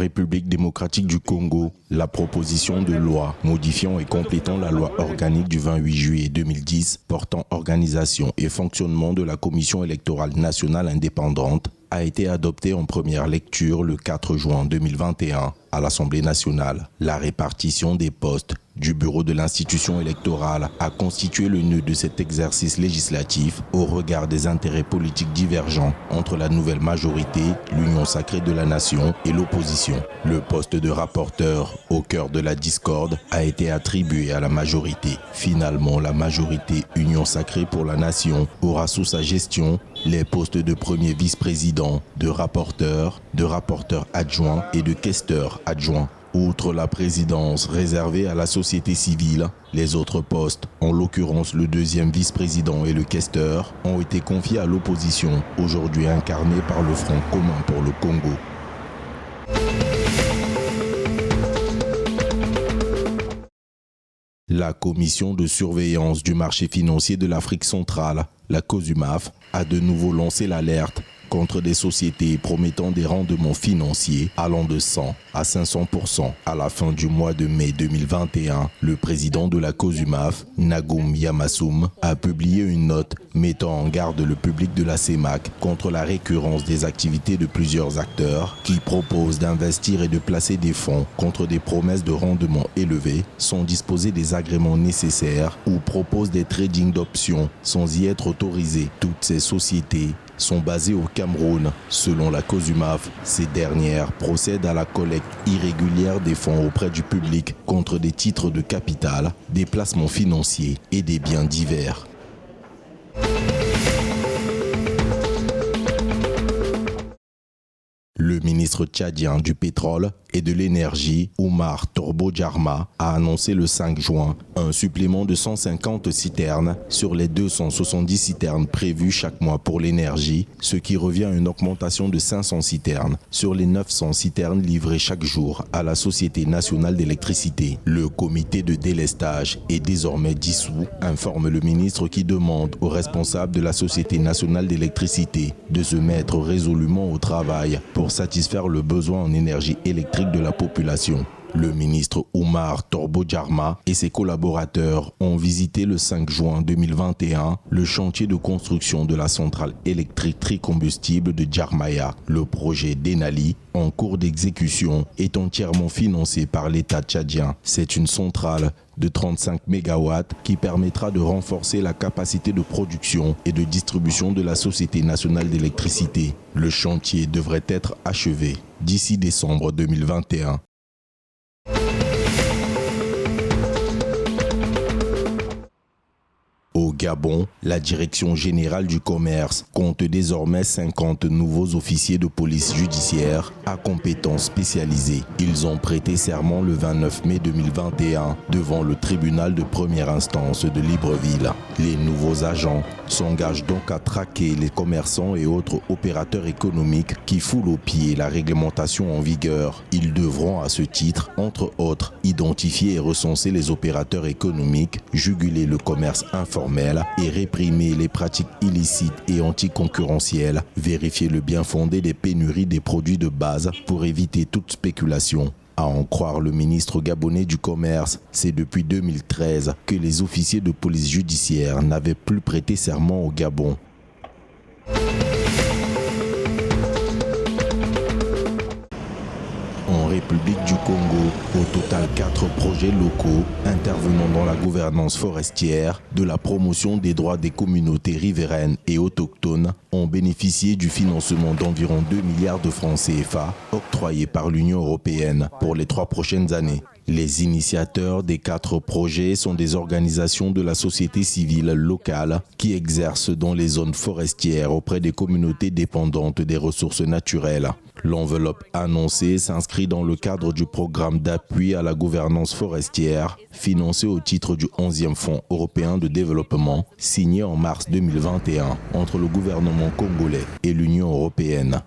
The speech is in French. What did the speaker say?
République démocratique du Congo, la proposition de loi modifiant et complétant la loi organique du 28 juillet 2010 portant organisation et fonctionnement de la Commission électorale nationale indépendante a été adoptée en première lecture le 4 juin 2021 à l'Assemblée nationale. La répartition des postes du bureau de l'institution électorale a constitué le nœud de cet exercice législatif au regard des intérêts politiques divergents entre la nouvelle majorité, l'union sacrée de la nation et l'opposition. Le poste de rapporteur, au cœur de la discorde, a été attribué à la majorité. Finalement, la majorité Union sacrée pour la nation aura sous sa gestion les postes de premier vice-président, de rapporteur adjoint et de questeur adjoint. Outre la présidence réservée à la société civile, les autres postes, en l'occurrence le deuxième vice-président et le questeur, ont été confiés à l'opposition, aujourd'hui incarnée par le Front commun pour le Congo. La commission de surveillance du marché financier de l'Afrique centrale, la COSUMAF, a de nouveau lancé l'alerte contre des sociétés promettant des rendements financiers allant de 100 à 500%. À la fin du mois de mai 2021, le président de la COSUMAF, Nagoum Yamassoum, a publié une note mettant en garde le public de la CEMAC contre la récurrence des activités de plusieurs acteurs qui proposent d'investir et de placer des fonds contre des promesses de rendement élevés sans disposer des agréments nécessaires ou proposent des tradings d'options sans y être autorisés. Toutes ces sociétés sont basées au Cameroun. Selon la COSUMAF, ces dernières procèdent à la collecte irrégulière des fonds auprès du public contre des titres de capital, des placements financiers et des biens divers. Le ministre tchadien du pétrole et de l'énergie, Oumar Torbo Djarma, a annoncé le 5 juin un supplément de 150 citernes sur les 270 citernes prévues chaque mois pour l'énergie, ce qui revient à une augmentation de 500 citernes sur les 900 citernes livrées chaque jour à la Société nationale d'électricité. Le comité de délestage est désormais dissous, informe le ministre qui demande aux responsables de la Société nationale d'électricité de se mettre résolument au travail pour satisfaire le besoin en énergie électrique de la population. Le ministre Oumar Torbo Djarma et ses collaborateurs ont visité le 5 juin 2021 le chantier de construction de la centrale électrique tricombustible de Djarmaya. Le projet d'Enali, en cours d'exécution, est entièrement financé par l'État tchadien. C'est une centrale de 35 MW qui permettra de renforcer la capacité de production et de distribution de la Société nationale d'électricité. Le chantier devrait être achevé d'ici décembre 2021. Au Gabon, la Direction générale du commerce compte désormais 50 nouveaux officiers de police judiciaire à compétences spécialisées. Ils ont prêté serment le 29 mai 2021 devant le tribunal de première instance de Libreville. Les nouveaux agents s'engagent donc à traquer les commerçants et autres opérateurs économiques qui foulent aux pieds la réglementation en vigueur. Ils devront à ce titre, entre autres, identifier et recenser les opérateurs économiques, juguler le commerce informel et réprimer les pratiques illicites et anticoncurrentielles, vérifier le bien fondé des pénuries des produits de base pour éviter toute spéculation. À en croire le ministre gabonais du Commerce, c'est depuis 2013 que les officiers de police judiciaire n'avaient plus prêté serment au Gabon. En République du Congo, au total 4 projets locaux intervenant dans la gouvernance forestière, de la promotion des droits des communautés riveraines et autochtones ont bénéficié du financement d'environ 2 milliards de francs CFA octroyés par l'Union européenne pour les 3 prochaines années. Les initiateurs des 4 projets sont des organisations de la société civile locale qui exercent dans les zones forestières auprès des communautés dépendantes des ressources naturelles. L'enveloppe annoncée s'inscrit dans le cadre du programme d'appui à la gouvernance forestière financé au titre du 11e Fonds européen de développement signé en mars 2021 entre le gouvernement congolais et l'Union européenne.